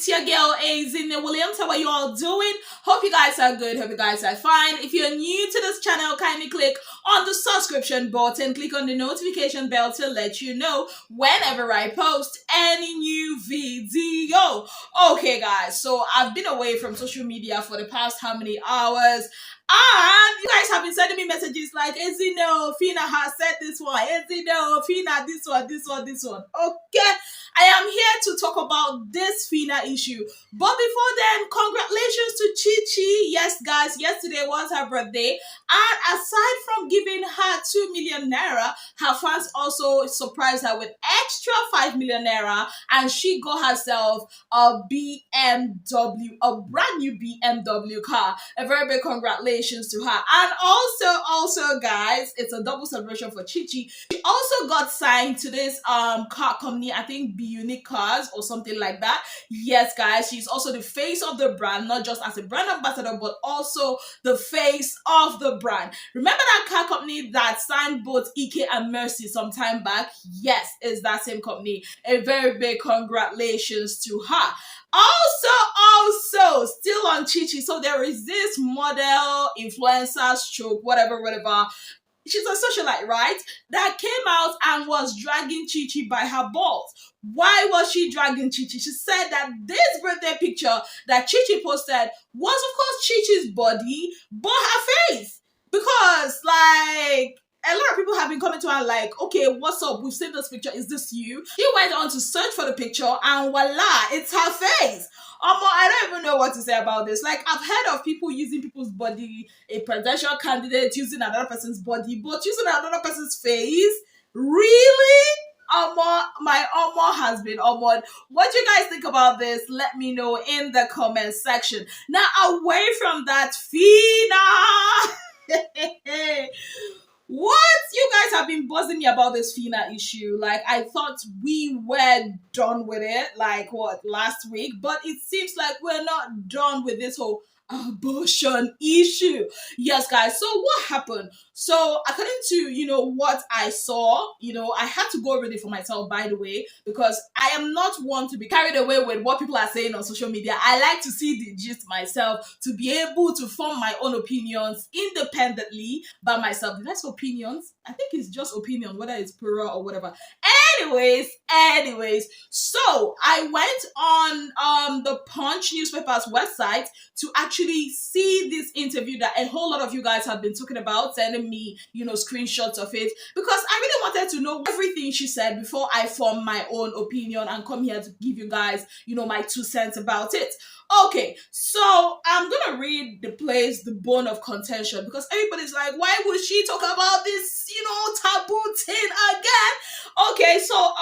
it's your girl AB0RT10NS. How are you all doing? Hope you guys are good. Hope you guys are fine. If you're new to this channel, kindly click on the subscription button. Click on the notification bell to let you know whenever I post any new video. Okay, guys. So I've been away from social media for the past how many hours? And you guys have been sending me messages like, no, Fina has said this one. No, Fina, this one. Okay, I am here to talk about this Fina issue. But before then, congratulations to Chichi. Yes, guys, yesterday was her birthday. And aside from giving her 2 million naira, her fans also surprised her with extra 5 million naira. And she got herself a BMW, a brand new BMW car. A very big congratulations to her. And also guys, it's a double celebration for Chichi. She also got signed to this car company, I think Unique Cars or something like that. Yes, guys, she's also the face of the brand, not just as a brand ambassador, but also the face of the brand. Remember that car company that signed both Ike and Mercy some time back? Yes, it's that same company. A very big congratulations to her. Also, still on Chichi. So there is this model, influencer, stroke, whatever. She's a socialite, right? That came out and was dragging Chichi by her balls. Why was she dragging Chichi? She said that this birthday picture that Chichi posted was, of course, Chichi's body, but her face. Because, like, a lot of people have been coming to her like, okay, what's up? We've seen this picture. Is this you? She went on to search for the picture and voila, it's her face. I don't even know what to say about this. Like, I've heard of people using people's body, a presidential candidate using another person's body, but using another person's face? Really? My has been What do you guys think about this? Let me know in the comment section. Now, away from that, Fina. What? You guys have been buzzing me about this Fina issue. Like, I thought we were done with it, like, what, last week? But it seems like we're not done with this whole abortion issue. Yes, guys, so what happened? So according to what I saw, I had to go read it for myself, by the way, because I am not one to be carried away with what people are saying on social media. I like to see the gist myself, to be able to form my own opinions independently by myself. Did I say opinions? I think it's just opinion, whether it's plural or whatever. Anyways, so I went on the Punch newspaper's website to actually see this interview that a whole lot of you guys have been talking about, sending me, screenshots of it, because I really wanted to know everything she said before I form my own opinion and come here to give you guys, my 2 cents about it. Okay, so I'm gonna read the bone of contention, because everybody's like, why would she talk about this, taboo thing again? Okay, so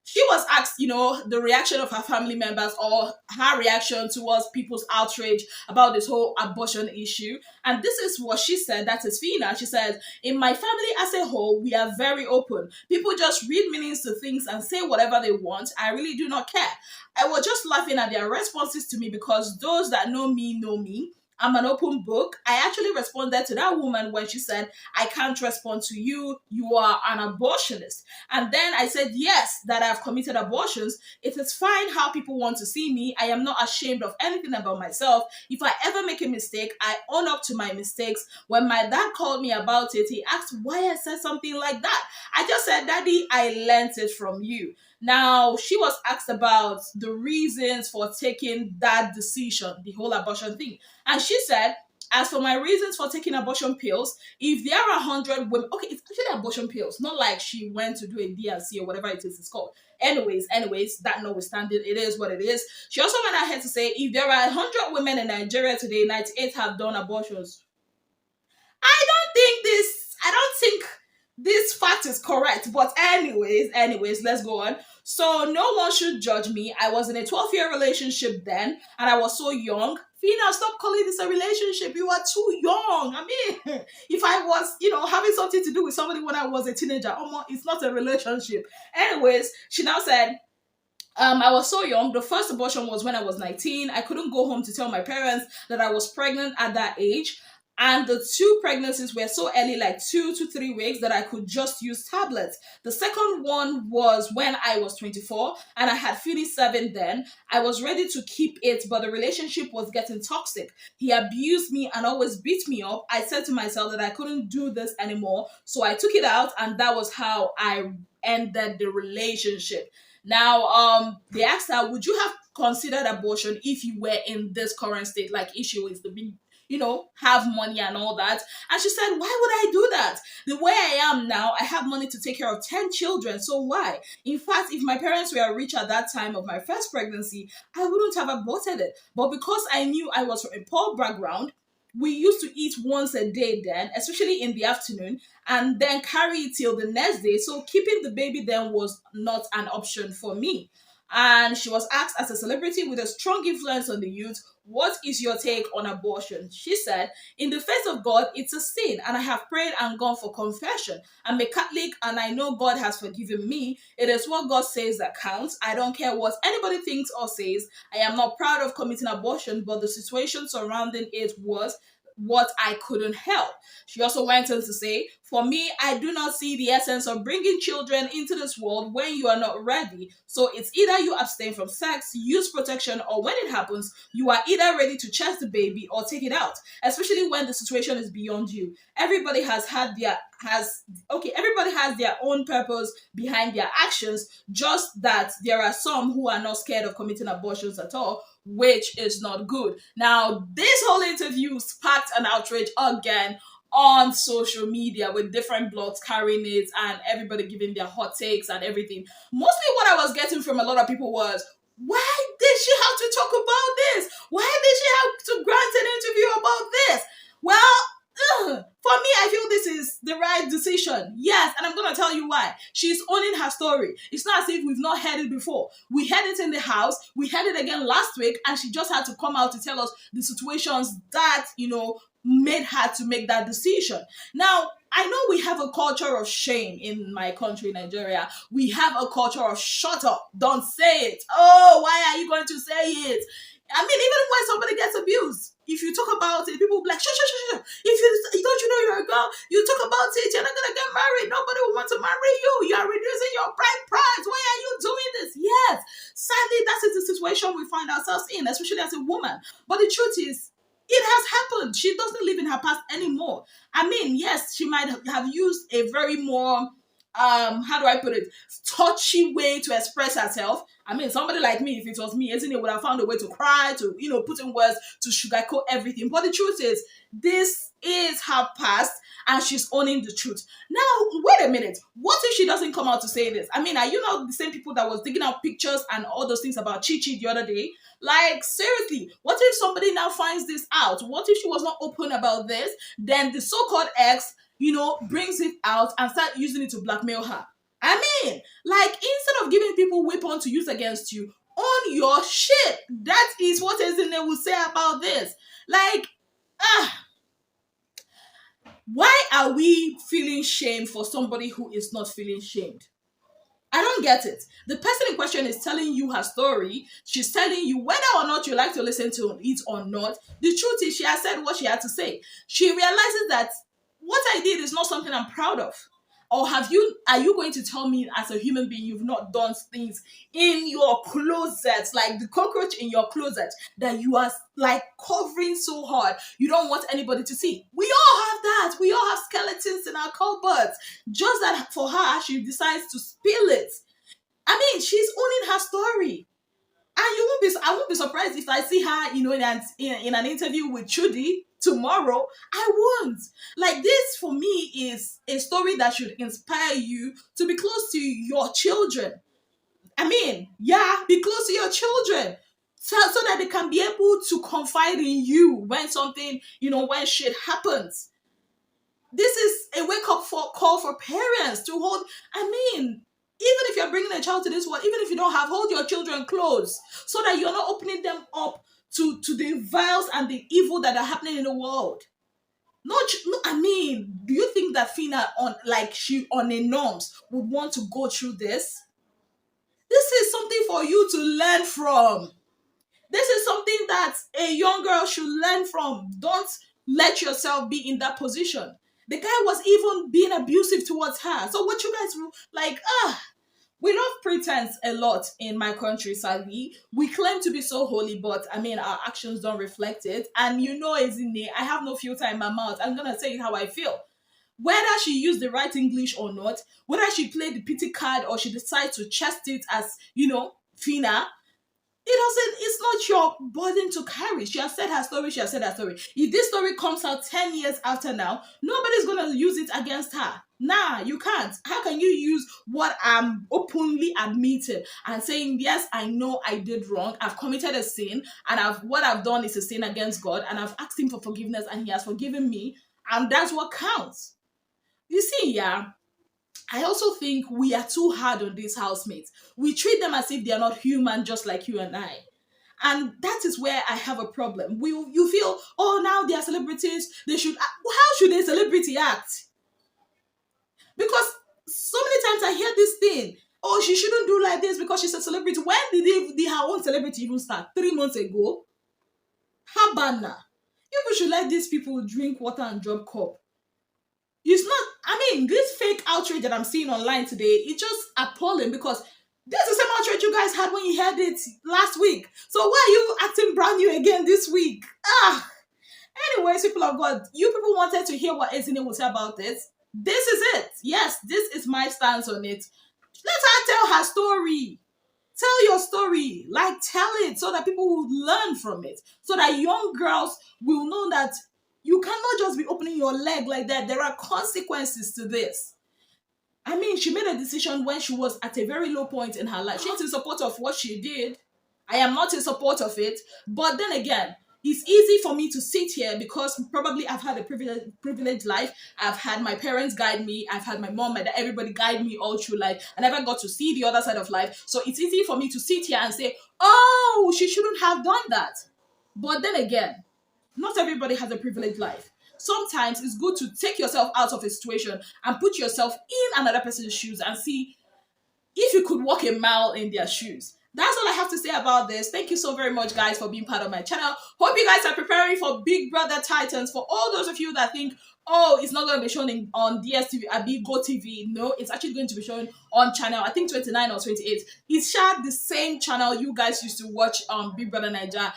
she was asked, the reaction of her family members or her reaction towards people's outrage about this whole abortion issue. And this is what she said. That is Fina. She said, in my family as a whole, we are very open. People just read meanings to things and say whatever they want. I really do not care. I was just laughing at their responses to me, because those that know me know me. I'm an open book. I actually responded to that woman when she said, I can't respond to you. You are an abortionist. And then I said, yes, that I've committed abortions. It is fine how people want to see me. I am not ashamed of anything about myself. If I ever make a mistake, I own up to my mistakes. When my dad called me about it, he asked why I said something like that. I just said, Daddy, I learned it from you. Now, she was asked about the reasons for taking that decision, the whole abortion thing. And she said, as for my reasons for taking abortion pills, if there are 100 women, okay, it's actually abortion pills, not like she went to do a DNC or whatever it is it's called. Anyways, that notwithstanding, it is what it is. She also went ahead to say, if there are 100 women in Nigeria today, 98 have done abortions. I don't think this fact is correct, but anyways, let's go on. So no one should judge me. I was in a 12-year relationship then, and I was so young. Fina, stop calling this a relationship. You are too young. I mean, if I was, having something to do with somebody when I was a teenager, it's not a relationship. Anyways, she now said, I was so young. The first abortion was when I was 19. I couldn't go home to tell my parents that I was pregnant at that age. And the two pregnancies were so early, like 2 to 3 weeks, that I could just use tablets. The second one was when I was 24 and I had finished 7 then. I was ready to keep it, but the relationship was getting toxic. He abused me and always beat me up. I said to myself that I couldn't do this anymore. So I took it out, and that was how I ended the relationship. Now, they asked her, would you have considered abortion if you were in this current state, like issue is to be, have money and all that? And she said, why would I do that? The way I am now, I have money to take care of 10 children. So why? In fact, if my parents were rich at that time of my first pregnancy, I wouldn't have aborted it. But because I knew I was from a poor background, we used to eat once a day then, especially in the afternoon, and then carry it till the next day. So keeping the baby then was not an option for me. And she was asked, as a celebrity with a strong influence on the youth, what is your take on abortion? She said, in the face of God, it's a sin, and I have prayed and gone for confession. I'm a Catholic and I know God has forgiven me. It is what God says that counts. I don't care what anybody thinks or says. I am not proud of committing abortion, but the situation surrounding it was what I couldn't help. She also went on to say, for me, I do not see the essence of bringing children into this world when you are not ready. So it's either you abstain from sex, use protection, or when it happens, you are either ready to chase the baby or take it out, especially when the situation is beyond you. Everybody everybody has their own purpose behind their actions, just that there are some who are not scared of committing abortions at all, which is not good. Now, this whole interview sparked an outrage again on social media, with different blogs carrying it and everybody giving their hot takes and everything. Mostly what I was getting from a lot of people was, why did she have to talk about this? Why did she have to grant an interview about this? Well, for me, I feel this is the right decision. Yes, and I'm going to tell you why. She's owning her story. It's not as if we've not heard it before. We heard it in the house. We heard it again last week, and she just had to come out to tell us the situations that, made her to make that decision. Now, I know we have a culture of shame in my country, Nigeria. We have a culture of shut up, don't say it. Oh, why are you going to say it? I mean, even when somebody gets abused, if you talk about it, people will be like, shh. If you don't, you're a girl, you talk about it, you're not going to get married. Nobody will want to marry you. You are reducing your bride price. Why are you doing this? Yes, sadly, that is the situation we find ourselves in, especially as a woman. But the truth is, it has happened. She doesn't live in her past anymore. I mean, yes, she might have used a very more, how do I put it, touchy way to express herself. I mean, somebody like me, if it was me, isn't it, would have found a way to cry, to, put in words, to sugarcoat everything. But the truth is, this is her past, and she's owning the truth. Now, wait a minute. What if she doesn't come out to say this? I mean, are you not the same people that was digging out pictures and all those things about Chichi the other day? Like, seriously, what if somebody now finds this out? What if she was not open about this? Then the so-called ex, brings it out and start using it to blackmail her. I mean, like, instead of giving people weapons to use against you, own your shit. That is what Ezine will say about this. Like, why are we feeling shame for somebody who is not feeling shamed? I don't get it. The person in question is telling you her story. She's telling you whether or not you like to listen to it or not. The truth is, she has said what she had to say. She realizes that what I did is not something I'm proud of. Or are you going to tell me as a human being you've not done things in your closet, like the cockroach in your closet, that you are like covering so hard you don't want anybody to see? We all have that. We all have skeletons in our cupboards. Just that for her, she decides to spill it. I mean, she's owning her story. And I won't be surprised if I see her, in an interview with Trudy tomorrow. I won't. Like, this for me is a story that should inspire you to be close to your children. I mean, yeah, be close to your children. So that they can be able to confide in you when something, when shit happens. This is a wake-up call for parents to hold. I mean, even if you're bringing a child to this world, even if you don't have, hold your children close so that you're not opening them up to the vials and the evil that are happening in the world. No, I mean, do you think that Fina on a norms would want to go through this? This is something for you to learn from. This is something that a young girl should learn from. Don't let yourself be in that position. The guy was even being abusive towards her. So what you guys like, we love pretense a lot in my country, sadly. We claim to be so holy, but I mean, our actions don't reflect it. And you know, Ezine, I have no filter in my mouth. I'm going to say it how I feel. Whether she used the right English or not, whether she played the pity card or she decided to chest it as, Fina, it's not your burden to carry. She has said her story, she has said her story. If this story comes out 10 years after now, nobody's going to use it against her. Nah, you can't. How can you use what I'm openly admitting and saying, yes, I know I did wrong, I've committed a sin, and what I've done is a sin against God, and I've asked him for forgiveness, and he has forgiven me, and that's what counts. You see, yeah, I also think we are too hard on these housemates. We treat them as if they are not human, just like you and I. And that is where I have a problem. You feel, oh, now they are celebrities, they should, how should a celebrity act? Because so many times I hear this thing, oh, she shouldn't do like this because she's a celebrity. When did her own celebrity even start? 3 months ago? Habana. You people should let these people drink water and drop cup. It's not, this fake outrage that I'm seeing online today, it's just appalling because this is the same outrage you guys had when you heard it last week. So why are you acting brand new again this week? Anyways, people of God, you people wanted to hear what Ezine would say about this. This is it. Yes, this is my stance on it. Let her tell her story. Tell your story. Tell it so that people will learn from it. So that young girls will know that you cannot just be opening your leg like that. There are consequences to this. She made a decision when she was at a very low point in her life. She's in support of what she did. I am not in support of it. But then again, it's easy for me to sit here because probably I've had a privileged life. I've had my parents guide me. I've had my mom, my dad, everybody guide me all through life. I never got to see the other side of life. So it's easy for me to sit here and say, oh, she shouldn't have done that. But then again, not everybody has a privileged life. Sometimes it's good to take yourself out of a situation and put yourself in another person's shoes and see if you could walk a mile in their shoes. That's all I have to say about this. Thank you so very much, guys, for being part of my channel. Hope you guys are preparing for Big Brother Titans. For all those of you that think, oh, it's not going to be shown on DSTV, Go TV. No, it's actually going to be shown on channel, I think 29 or 28. It's shared the same channel you guys used to watch Big Brother Naija.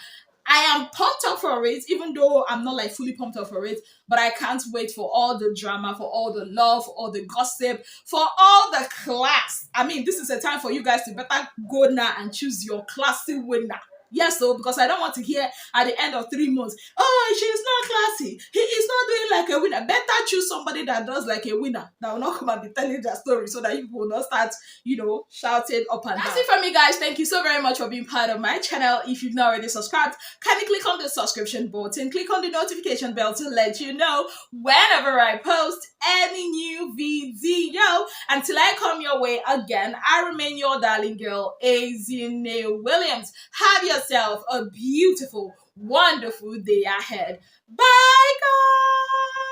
I am pumped up for it, even though I'm not fully pumped up for it, but I can't wait for all the drama, for all the love, for all the gossip, for all the class. This is a time for you guys to better go now and choose your classy winner. Yes, so because I don't want to hear at the end of 3 months, oh, she's not classy. He is not doing like a winner. Better choose somebody that does like a winner. That will not come and be telling their story so that you will not start, shouting up and down. That's it from me, guys. Thank you so very much for being part of my channel. If you've not already subscribed, kindly click on the subscription button. Click on the notification bell to let you know whenever I post any new video. Until I come your way again, I remain your darling girl, Ezine Williams. Have yourself a beautiful, wonderful day ahead. Bye, guys!